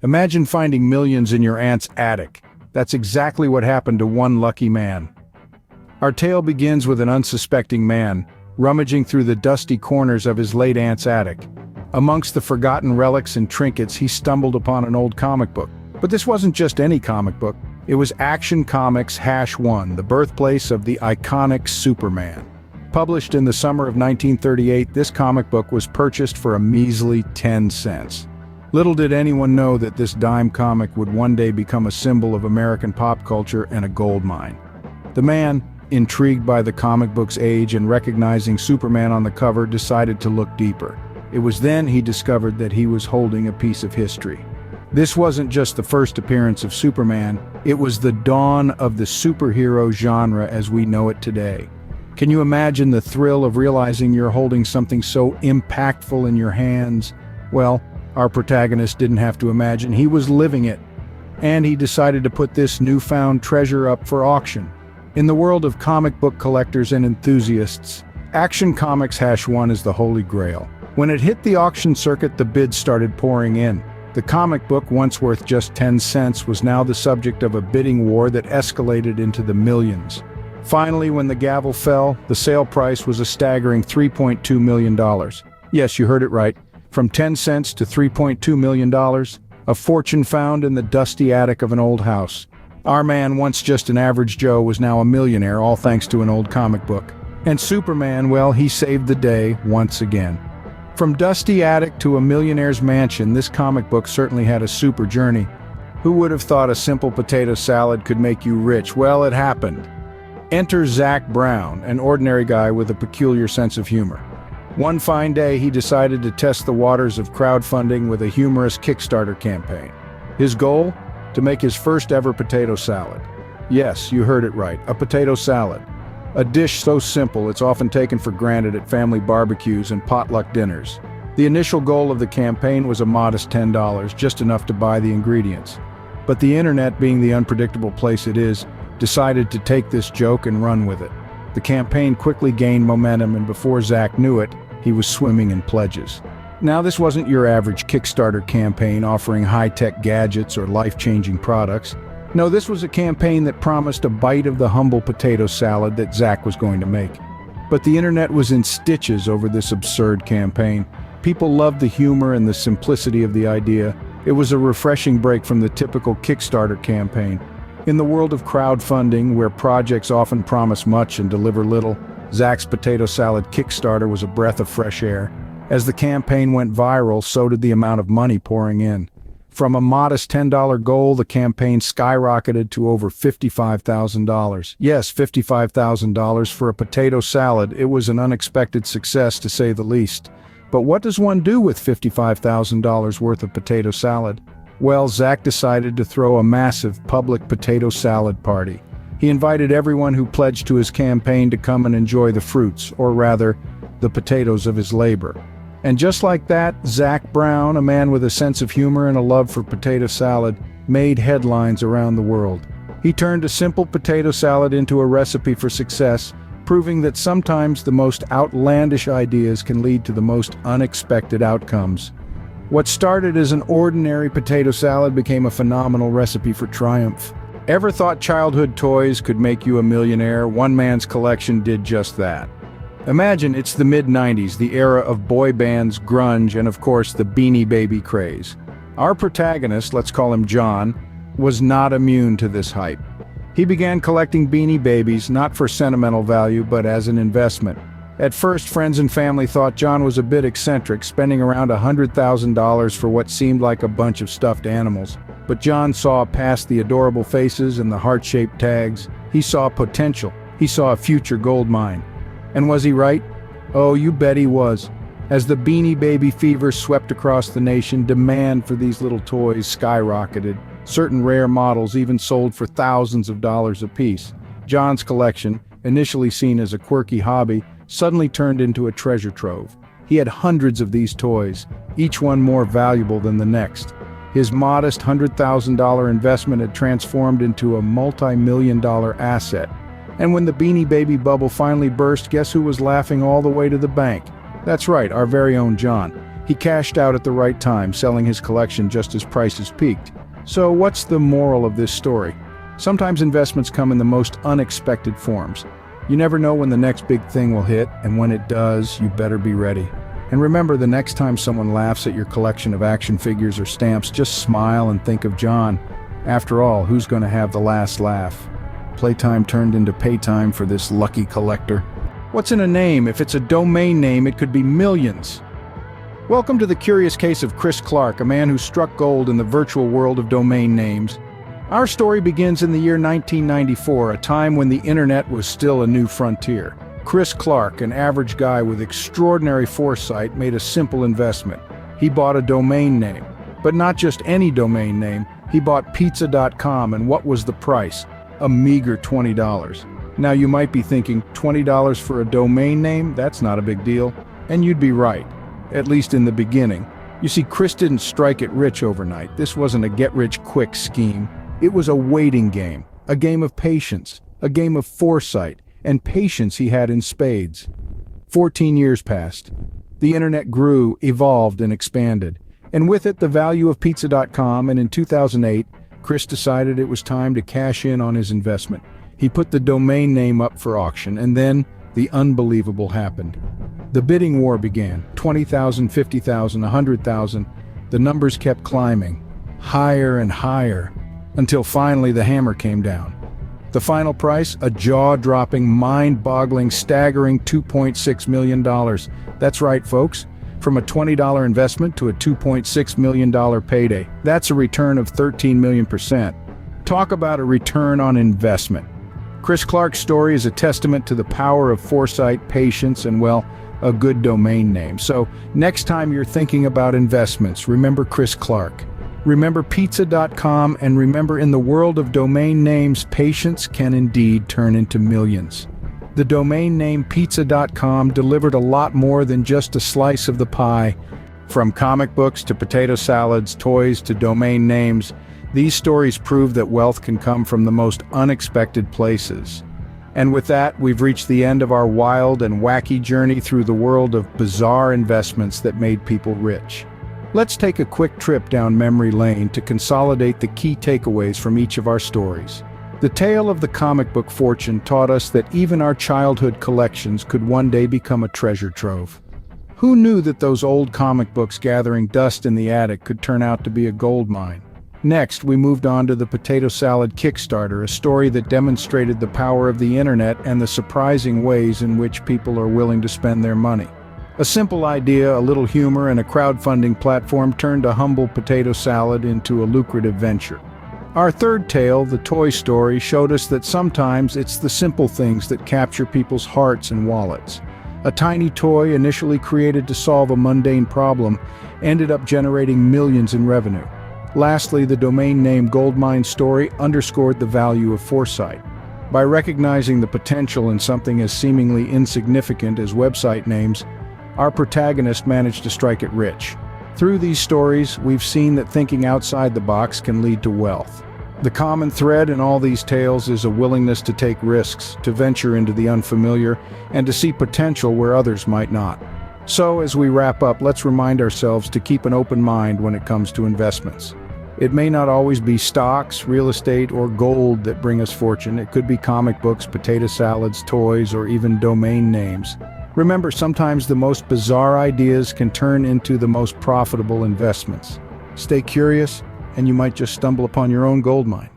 Imagine finding millions in your aunt's attic. That's exactly what happened to one lucky man. Our tale begins with an unsuspecting man, rummaging through the dusty corners of his late aunt's attic. Amongst the forgotten relics and trinkets, he stumbled upon an old comic book. But this wasn't just any comic book. It was Action Comics #1, the birthplace of the iconic Superman. Published in the summer of 1938, this comic book was purchased for a measly 10 cents. Little did anyone know that this dime comic would one day become a symbol of American pop culture and a gold mine. The man, intrigued by the comic book's age and recognizing Superman on the cover, decided to look deeper. It was then he discovered that he was holding a piece of history. This wasn't just the first appearance of Superman, it was the dawn of the superhero genre as we know it today. Can you imagine the thrill of realizing you're holding something so impactful in your hands? Well, our protagonist didn't have to imagine, he was living it. And he decided to put this newfound treasure up for auction. In the world of comic book collectors and enthusiasts, Action Comics #1 is the holy grail. When it hit the auction circuit, the bids started pouring in. The comic book, once worth just 10 cents, was now the subject of a bidding war that escalated into the millions. Finally, when the gavel fell, the sale price was a staggering $3.2 million. Yes, you heard it right. From 10 cents to $3.2 million, a fortune found in the dusty attic of an old house. Our man, once just an average Joe, was now a millionaire, all thanks to an old comic book. And Superman, well, he saved the day once again. From dusty attic to a millionaire's mansion, this comic book certainly had a super journey. Who would have thought a simple potato salad could make you rich? Well, it happened. Enter Zach Brown, an ordinary guy with a peculiar sense of humor. One fine day, he decided to test the waters of crowdfunding with a humorous Kickstarter campaign. His goal? To make his first ever potato salad. Yes, you heard it right, a potato salad. A dish so simple it's often taken for granted at family barbecues and potluck dinners. The initial goal of the campaign was a modest $10, just enough to buy the ingredients. But the internet, being the unpredictable place it is, decided to take this joke and run with it. The campaign quickly gained momentum, and before Zach knew it, he was swimming in pledges. Now, this wasn't your average Kickstarter campaign offering high-tech gadgets or life-changing products. No, this was a campaign that promised a bite of the humble potato salad that Zach was going to make. But the internet was in stitches over this absurd campaign. People loved the humor and the simplicity of the idea. It was a refreshing break from the typical Kickstarter campaign. In the world of crowdfunding, where projects often promise much and deliver little, Zach's potato salad Kickstarter was a breath of fresh air. As the campaign went viral, so did the amount of money pouring in. From a modest $10 goal, the campaign skyrocketed to over $55,000. Yes, $55,000 for a potato salad. It was an unexpected success, to say the least. But what does one do with $55,000 worth of potato salad? Well, Zach decided to throw a massive public potato salad party. He invited everyone who pledged to his campaign to come and enjoy the fruits, or rather, the potatoes of his labor. And just like that, Zach Brown, a man with a sense of humor and a love for potato salad, made headlines around the world. He turned a simple potato salad into a recipe for success, proving that sometimes the most outlandish ideas can lead to the most unexpected outcomes. What started as an ordinary potato salad became a phenomenal recipe for triumph. Ever thought childhood toys could make you a millionaire? One man's collection did just that. Imagine it's the mid-90s, the era of boy bands, grunge, and of course the Beanie Baby craze. Our protagonist, let's call him John, was not immune to this hype. He began collecting Beanie Babies not for sentimental value but as an investment. At first, friends and family thought John was a bit eccentric, spending around $100,000 for what seemed like a bunch of stuffed animals. But John saw past the adorable faces and the heart-shaped tags. He saw potential. He saw a future gold mine. And was he right? Oh, you bet he was. As the Beanie Baby fever swept across the nation, demand for these little toys skyrocketed. Certain rare models even sold for thousands of dollars apiece. John's collection, initially seen as a quirky hobby, suddenly turned into a treasure trove. He had hundreds of these toys, each one more valuable than the next. His modest $100,000 investment had transformed into a multi-million-dollar asset. And when the Beanie Baby bubble finally burst, guess who was laughing all the way to the bank? That's right, our very own John. He cashed out at the right time, selling his collection just as prices peaked. So what's the moral of this story? Sometimes investments come in the most unexpected forms. You never know when the next big thing will hit, and when it does, you better be ready. And remember, the next time someone laughs at your collection of action figures or stamps, just smile and think of John. After all, who's going to have the last laugh? Playtime turned into paytime for this lucky collector. What's in a name? If it's a domain name, it could be millions. Welcome to the curious case of Chris Clark, a man who struck gold in the virtual world of domain names. Our story begins in the year 1994, a time when the internet was still a new frontier. Chris Clark, an average guy with extraordinary foresight, made a simple investment. He bought a domain name. But not just any domain name, he bought pizza.com, and what was the price? A meager $20. Now you might be thinking, $20 for a domain name? That's not a big deal. And you'd be right, at least in the beginning. You see, Chris didn't strike it rich overnight. This wasn't a get-rich-quick scheme. It was a waiting game, a game of patience, a game of foresight, and patience he had in spades. 14 years passed. The internet grew, evolved, and expanded. And with it, the value of pizza.com, and in 2008, Chris decided it was time to cash in on his investment. He put the domain name up for auction, and then the unbelievable happened. The bidding war began. 20,000, 50,000, 100,000. The numbers kept climbing, higher and higher, until finally the hammer came down. The final price, a jaw-dropping, mind-boggling, staggering $2.6 million. That's right, folks. From a $20 investment to a $2.6 million payday. That's a return of 13 million%. Talk about a return on investment. Chris Clark's story is a testament to the power of foresight, patience, and, well, a good domain name. So, next time you're thinking about investments, remember Chris Clark. Remember pizza.com, and remember, in the world of domain names, patience can indeed turn into millions. The domain name pizza.com delivered a lot more than just a slice of the pie. From comic books to potato salads, toys to domain names, these stories prove that wealth can come from the most unexpected places. And with that, we've reached the end of our wild and wacky journey through the world of bizarre investments that made people rich. Let's take a quick trip down memory lane to consolidate the key takeaways from each of our stories. The tale of the comic book fortune taught us that even our childhood collections could one day become a treasure trove. Who knew that those old comic books gathering dust in the attic could turn out to be a gold mine? Next, we moved on to the potato salad Kickstarter, a story that demonstrated the power of the internet and the surprising ways in which people are willing to spend their money. A simple idea, a little humor, and a crowdfunding platform turned a humble potato salad into a lucrative venture. Our third tale, the Toy Story, showed us that sometimes it's the simple things that capture people's hearts and wallets. A tiny toy initially created to solve a mundane problem ended up generating millions in revenue. Lastly, the domain name Goldmine story underscored the value of foresight. By recognizing the potential in something as seemingly insignificant as website names, our protagonist managed to strike it rich. Through these stories, we've seen that thinking outside the box can lead to wealth. The common thread in all these tales is a willingness to take risks, to venture into the unfamiliar, and to see potential where others might not. So, as we wrap up, let's remind ourselves to keep an open mind when it comes to investments. It may not always be stocks, real estate, or gold that bring us fortune. It could be comic books, potato salads, toys, or even domain names. Remember, sometimes the most bizarre ideas can turn into the most profitable investments. Stay curious, and you might just stumble upon your own gold mine.